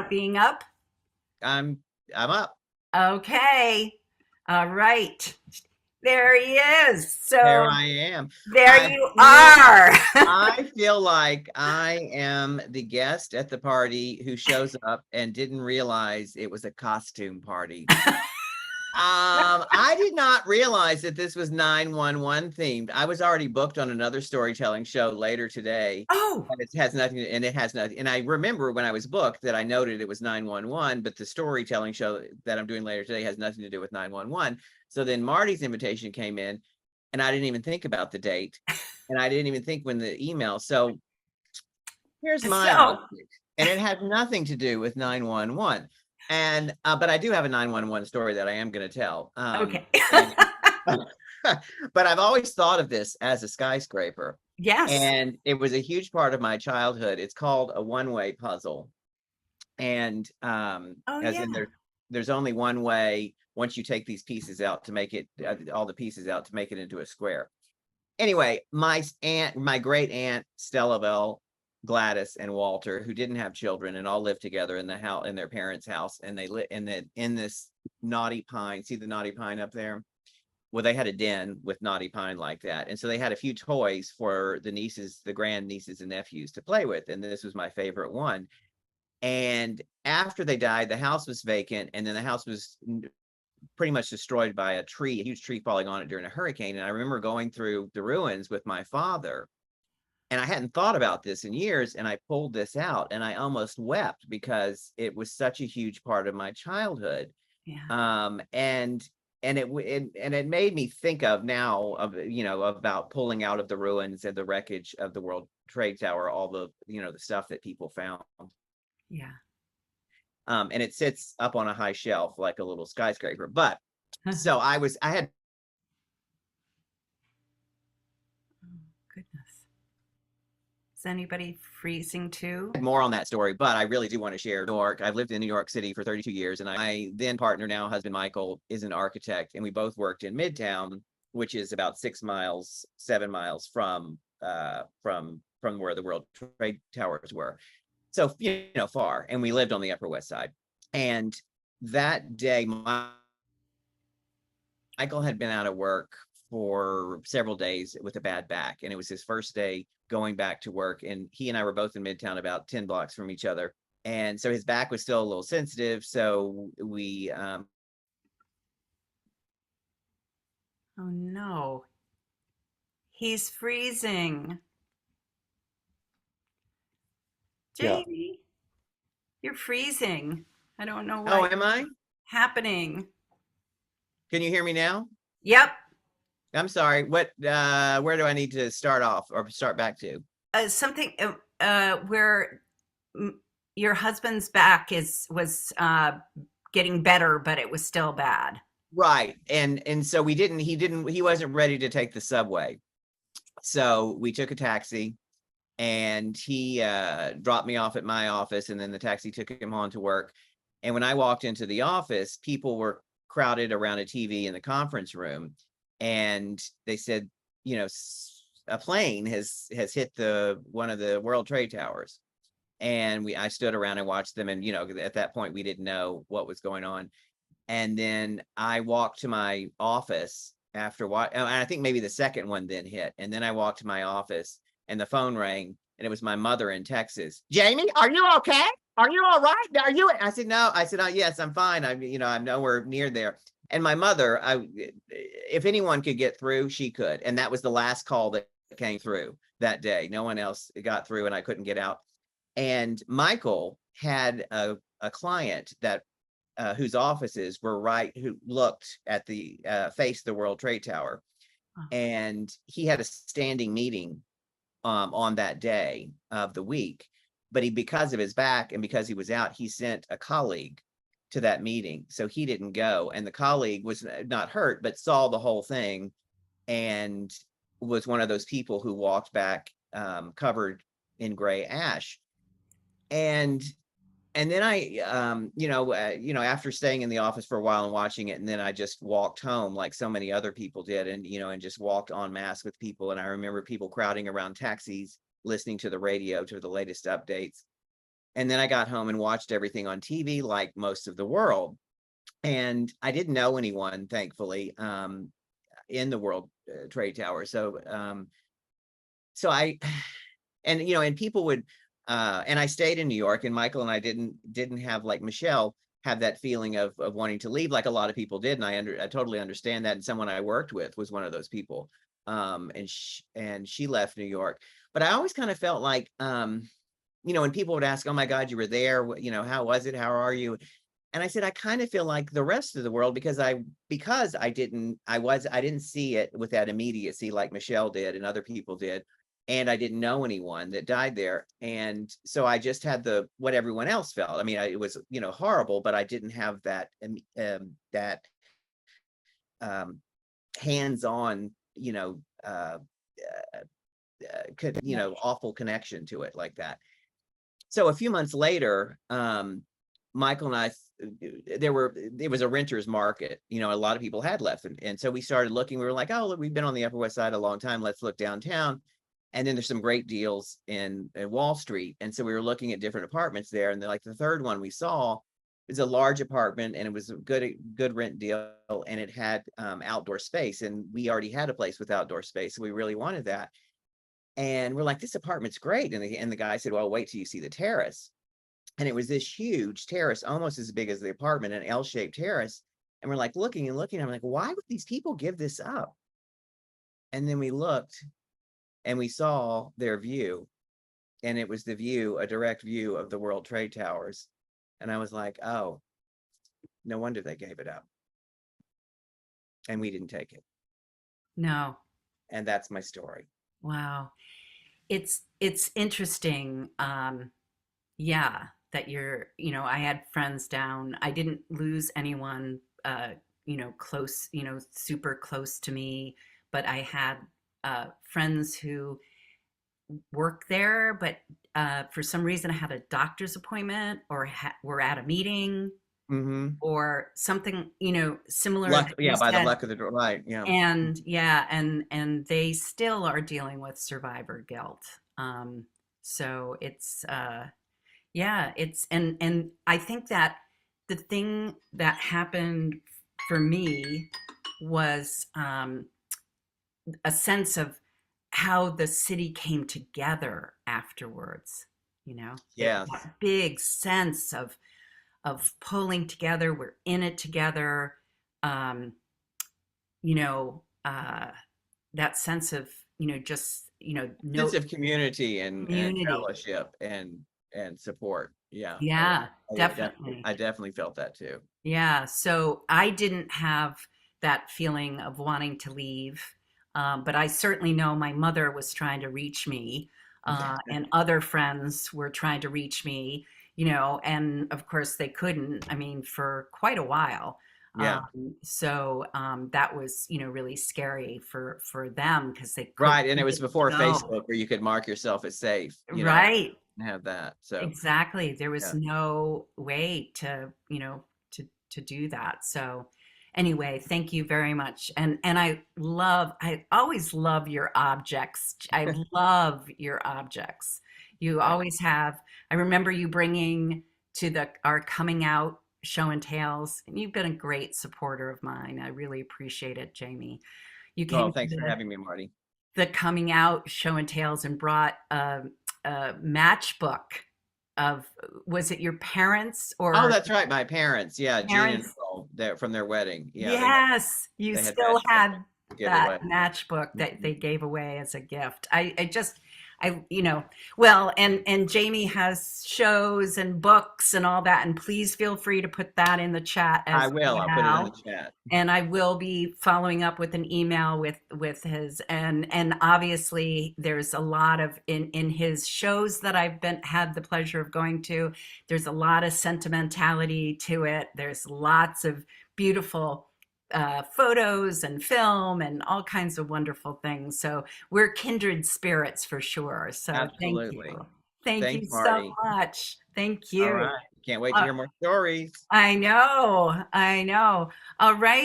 about being up? I'm up. Okay. All right. There he is. Here So I am. there I you feel are. I feel like I am the guest at the party who shows up and didn't realize it was a costume party. I did not realize that this was 911 themed. I was already booked on another storytelling show later today. Oh, And it has nothing, and it has nothing. And I remember when I was booked that I noted it was 911, but the storytelling show that I'm doing later today has nothing to do with 911. So then Marty's invitation came in, and I didn't even think about the date, and I didn't even think when the email. So here's my so object, and it had nothing to do with 911. And but I do have a 911 story that I am going to tell. okay. And but I've always thought of this as a skyscraper, Yes. and it was a huge part of my childhood. It's called a one-way puzzle, and Oh as yeah. in there's only one way once you take these pieces out to make it all the pieces out to make it into a square. Anyway, my great aunt Stella Bell, Gladys, and Walter, who didn't have children and all lived together in the house in their parents' house, and they lit in this knotty pine. See the knotty pine up there? Well, they had a den with knotty pine like that, and so they had a few toys for the nieces, the grand nieces and nephews to play with, and this was my favorite one. And after they died, the house was vacant, and then the house was pretty much destroyed by a huge tree falling on it during a hurricane. And I remember going through the ruins with my father, and I hadn't thought about this in years. And I pulled this out, and I almost wept because it was such a huge part of my childhood. Yeah. Um, and it made me think of now of about pulling out of the ruins and the wreckage of the World Trade Tower, all the the stuff that people found. Yeah. And it sits up on a high shelf like a little skyscraper. But so I had Oh, goodness. Is anybody freezing too? more on that story, but I really do want to share New York. I've lived in New York City for 32 years, and I then partner, now husband Michael, is an architect, and we both worked in Midtown, which is about 6 miles, 7 miles from where the World Trade Towers were. So far, and we lived on the Upper West Side. And that day, Michael had been out of work for several days with a bad back, and it was his first day going back to work. And he and I were both in Midtown, about 10 blocks from each other. And so his back was still a little sensitive. So we, Oh no. He's freezing. yeah. Jamie, you're freezing. I don't know Oh, what's am I? happening. Can you hear me now? Yep. I'm sorry. Where do I need to start off or start back to? Something where mm, your husband's back is was getting better, but it was still bad. Right. And so he wasn't ready to take the subway. So we took a taxi, and he dropped me off at my office, and then the taxi took him on to work. And when I walked into the office, people were crowded around a TV in the conference room, and they said, a plane has hit the one of the World Trade Towers. And I stood around and watched them, and at that point we didn't know what was going on. And then I walked to my office after what, and I think maybe the second one then hit. And then I walked to my office, and the phone rang, and it was my mother in Texas. Jamie, are you okay? Are you all right? Are you? I said, no. I said, oh, yes, I'm fine. I'm nowhere near there. And my mother, if anyone could get through, she could. And that was the last call that came through that day. No one else got through, and I couldn't get out. And Michael had a client that whose offices were right, who looked at the face of the World Trade Tower. Oh, And he had a standing meeting on that day of the week. But because of his back and because he was out, he sent a colleague to that meeting. So he didn't go. And the colleague was not hurt, but saw the whole thing, and was one of those people who walked back covered in gray ash. And then I, after staying in the office for a while and watching it, and then I just walked home like so many other people did, and and just walked en masse with people. And I remember people crowding around taxis, listening to the radio, to the latest updates. And then I got home and watched everything on TV like most of the world. And I didn't know anyone, thankfully, in the World Trade Tower. So I, and and people would, and I stayed in New York, and Michael and I didn't have, like Michelle, have that feeling of wanting to leave like a lot of people did, and I totally understand that. And someone I worked with was one of those people, and she left New York. But I always kind of felt like, when people would ask, "Oh my God, you were there, how was it? How are you?" And I said, I kind of feel like the rest of the world, because I didn't see it with that immediacy like Michelle did and other people did. And I didn't know anyone that died there. And so I just had what everyone else felt. I mean, it was, horrible, but I didn't have that um, hands-on, awful connection to it like that. So a few months later, Michael and I, it was a renter's market. A lot of people had left. And so we started looking. We were like, oh, look, we've been on the Upper West Side a long time. Let's look downtown. And then there's some great deals in Wall Street. And so we were looking at different apartments there. And then, like, the third one we saw was a large apartment, and it was a good rent deal. And it had outdoor space. And we already had a place with outdoor space. So we really wanted that. And we're like, this apartment's great. And the guy said, well, wait till you see the terrace. And it was this huge terrace, almost as big as the apartment, an L-shaped terrace. And we're like looking and looking. I'm like, why would these people give this up? And then we looked and we saw their view. And it was a direct view of the World Trade Towers. And I was like, oh, no wonder they gave it up. And we didn't take it. No. And that's my story. Wow. It's interesting. Yeah, that I had friends down. I didn't lose anyone, close, super close to me, but I had friends who work there, but for some reason I had a doctor's appointment or were at a meeting Mm-hmm. or something, similar. Luck, that you by the said. luck of the draw, right? Yeah. And yeah, and they still are dealing with survivor guilt. So and I think that the thing that happened for me was a sense of how the city came together afterwards, Yes. that big sense of pulling together. We're in it together. You know, that sense of, just, no Sense of community and community. fellowship and support. Yeah. Yeah, I definitely. definitely felt that too. Yeah. So I didn't have that feeling of wanting to leave. But I certainly know my mother was trying to reach me, and other friends were trying to reach me, and of course they couldn't, I mean, for quite a while. Yeah. So that was, really scary for them because they Right. And it was didn't before know. Facebook where you could mark yourself as safe, Right. and have that. So Exactly. There was yeah. no way to, to do that. So anyway, thank you very much. And I always love your objects. I love your objects. You always have. I remember you bringing to our coming out show and tales, and you've been a great supporter of mine. I really appreciate it, Jamie. You Oh, came to thanks for having me, Marty. the coming out show and tales and brought a matchbook of, was it your parents Oh, or that's right. My parents. Yeah. Gene and parents? Earl, from their wedding. Yeah. Yes, you They had still matchbooks had to give that away. matchbook that Mhm. they gave away as a gift. Well, and Jamie has shows and books and all that, and please feel free to put that in the chat I as will. I'll put it in the well. chat. And I will be following up with an email with his, and obviously there's a lot of in his shows that I've had the pleasure of going to, there's a lot of sentimentality to it. There's lots of beautiful photos and film and all kinds of wonderful things. So we're kindred spirits for sure. So thank Absolutely. you. Thank you Thanks, so Marty. much. Thank All you. right. Can't wait to hear more stories. I know. I know. All right.